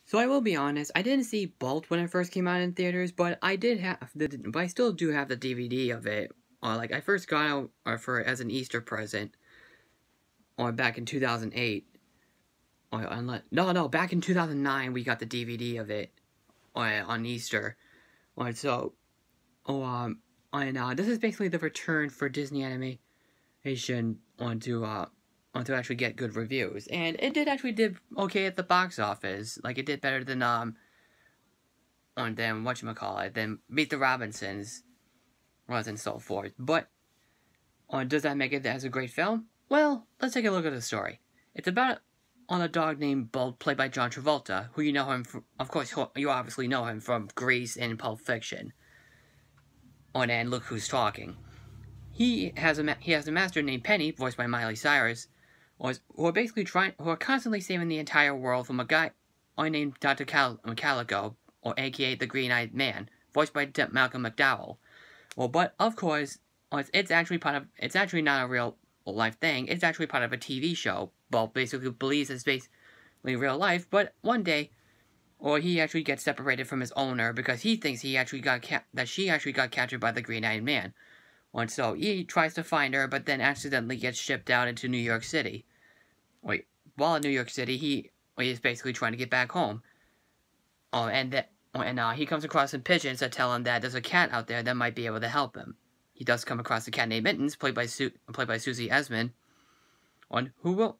So I will be honest, I didn't see Bolt when it first came out in theaters, but I still do have the DVD of it. Like I first got it for as an Easter present, back in 2008. No, back in 2009 we got the DVD of it, on Easter. So, this is basically the return for Disney animation to actually get good reviews, and it did okay at the box office. Like it did better than whatchamacallit, than Meet the Robinsons, and so forth. But does that make it as a great film? Well, let's take a look at the story. It's about a dog named Bolt, played by John Travolta, who you know him from, of course, you obviously know him from Grease and Pulp Fiction. And Look Who's Talking. He has a master named Penny, voiced by Miley Cyrus, who are constantly saving the entire world from a guy named Dr. Calico, or aka the Green-Eyed Man, voiced by Malcolm McDowell. But of course, it's actually not a real life thing. It's actually part of a TV show. Bolt basically believes it's basically real life, but one day, he actually gets separated from his owner because he thinks she actually got captured by the Green-Eyed Man. And so he tries to find her, but then accidentally gets shipped out into New York City. While in New York City, he is basically trying to get back home. He comes across some pigeons that tell him that there's a cat out there that might be able to help him. He does come across a cat named Mittens, played by Susie Essman, who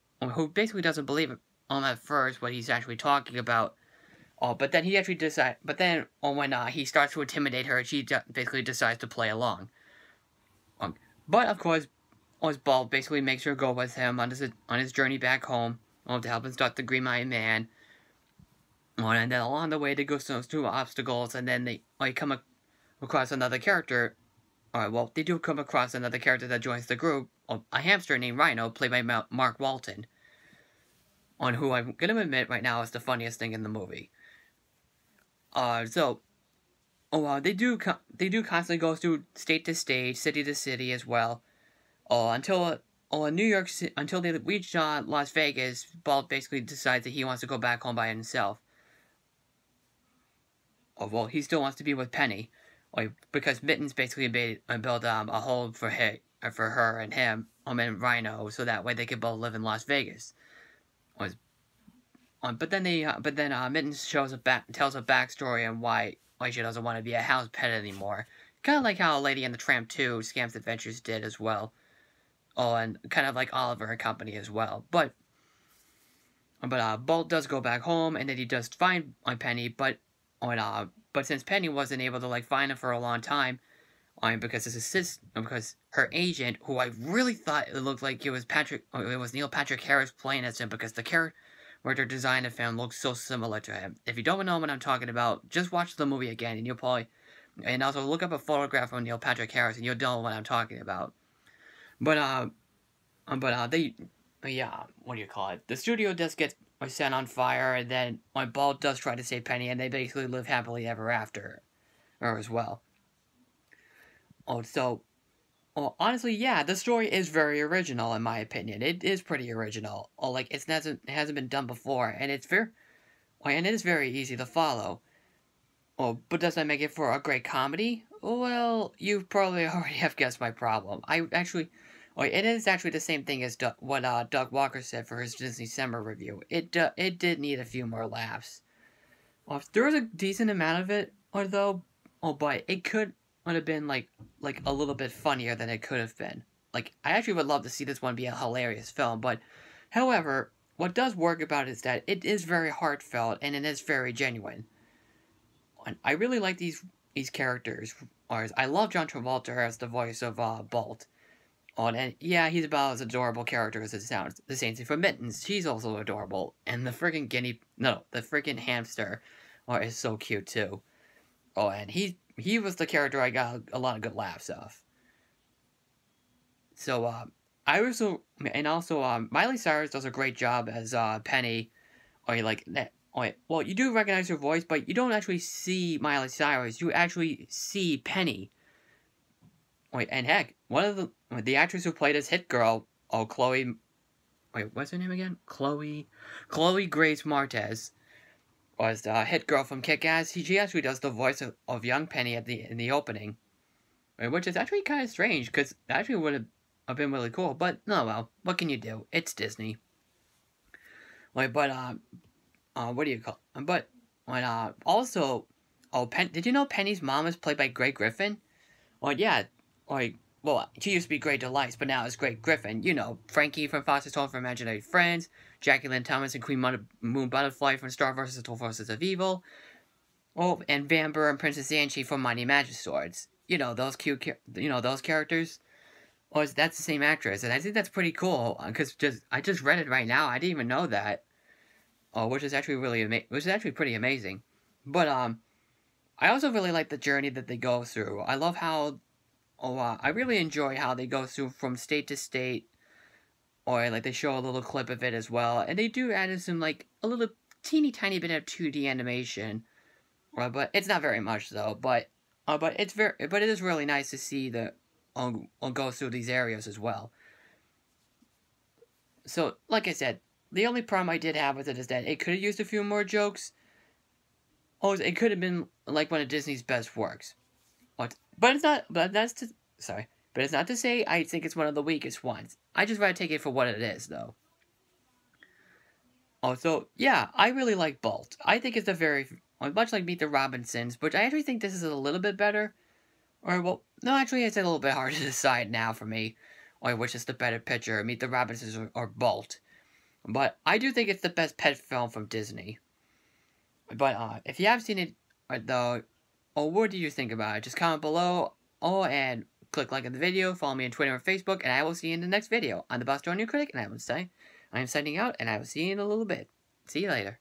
basically doesn't believe at first what he's actually talking about. But then he actually decides. But then, when he starts to intimidate her, she basically decides to play along. But of course, Bolt basically makes her go with him on his journey back home, to help him start the Green-Eyed Man. And then along the way, they go through obstacles, and then they come across another character. They do come across another character that joins the group, a hamster named Rhino, played by Mark Walton, who I'm gonna admit right now is the funniest thing in the movie. They do constantly go through state to state, city to city as well, until they reach Las Vegas. Bolt basically decides that he wants to go back home by himself. He still wants to be with Penny, because Mittens basically built a home for her and him, and Rhino, so that way they could both live in Las Vegas. But then Mittens tells a backstory on why she doesn't want to be a house pet anymore. Kind of like how Lady and the Tramp 2 Scam's Adventures did as well. And kind of like Oliver and Company as well. But Bolt does go back home, and then he does find Penny, but since Penny wasn't able to find him for a long time, because her agent, who I really thought it looked like it was Neil Patrick Harris playing as him, because the character design of him looks so similar to him. If you don't know what I'm talking about, just watch the movie again, and you'll probably, and also look up a photograph of Neil Patrick Harris, and you'll know what I'm talking about. But what do you call it? The studio just gets set on fire, and then Bolt does try to save Penny, and they basically live happily ever after, as well. Honestly, yeah, the story is very original in my opinion. It is pretty original. It hasn't been done before, and it is very easy to follow. But does that make it for a great comedy? Well, you probably already have guessed my problem. It is actually the same thing as what Doug Walker said for his Disney Summer review. It did need a few more laughs. There was a decent amount of it, but it could have been a little bit funnier than it could have been. I actually would love to see this one be a hilarious film, but however, what does work about it is that it is very heartfelt and it is very genuine. And I really like these characters. I love John Travolta as the voice of Bolt. And yeah, he's about as adorable character as it sounds. The same thing for Mittens. She's also adorable. And the freaking hamster is so cute too. And he was the character I got a lot of good laughs of. So, Miley Cyrus does a great job as Penny. Well, you do recognize her voice, but you don't actually see Miley Cyrus. You actually see Penny. And heck, one of the actress who played as Hit Girl, Chloe... what's her name again? Chloe Grace Moretz. was the hit girl from Kick-Ass. She actually does the voice of young Penny in the opening, which is actually kind of strange because that actually would have been really cool. But no, well, what can you do? It's Disney. Like, but what do you call? But when also, did you know Penny's mom is played by Greg Griffin? Well, yeah, like, well, she used to be Great Delights, but now it's Great Griffin. You know, Frankie from Foster's Home for Imaginary Friends, Jackie Lynn Thomas and Queen Moon Butterfly from Star vs. the Forces of Evil, oh, and Vamber and Princess Anchi from Mighty Magic Swords. You know, those those characters. Oh, that's the same actress, and I think that's pretty cool, because I just read it right now, I didn't even know that. Oh, which is actually which is actually pretty amazing. But, I also really like the journey that they go through. I love how, I really enjoy how they go through from state to state, or like they show a little clip of it as well, and they do add in some like a little teeny tiny bit of 2D animation, but it's not very much though. But it is really nice to see the go through these areas as well. So, like I said, the only problem I did have with it is that it could have used a few more jokes. Oh, it could have been like one of Disney's best works. But it's not. Sorry. But it's not to say I think it's one of the weakest ones. I just rather take it for what it is, though. Also, yeah, I really like Bolt. I think it's much like Meet the Robinsons, but I actually think this is a little bit better. Or, well, no, actually, it's a little bit hard to decide now for me. Or which is the better picture, Meet the Robinsons or Bolt. But I do think it's the best pet film from Disney. But if you have seen it, though, what do you think about it? Just comment below. And click like on the video. Follow me on Twitter and Facebook. And I will see you in the next video. I'm the Bostonian Critic, and I am signing out. And I will see you in a little bit. See you later.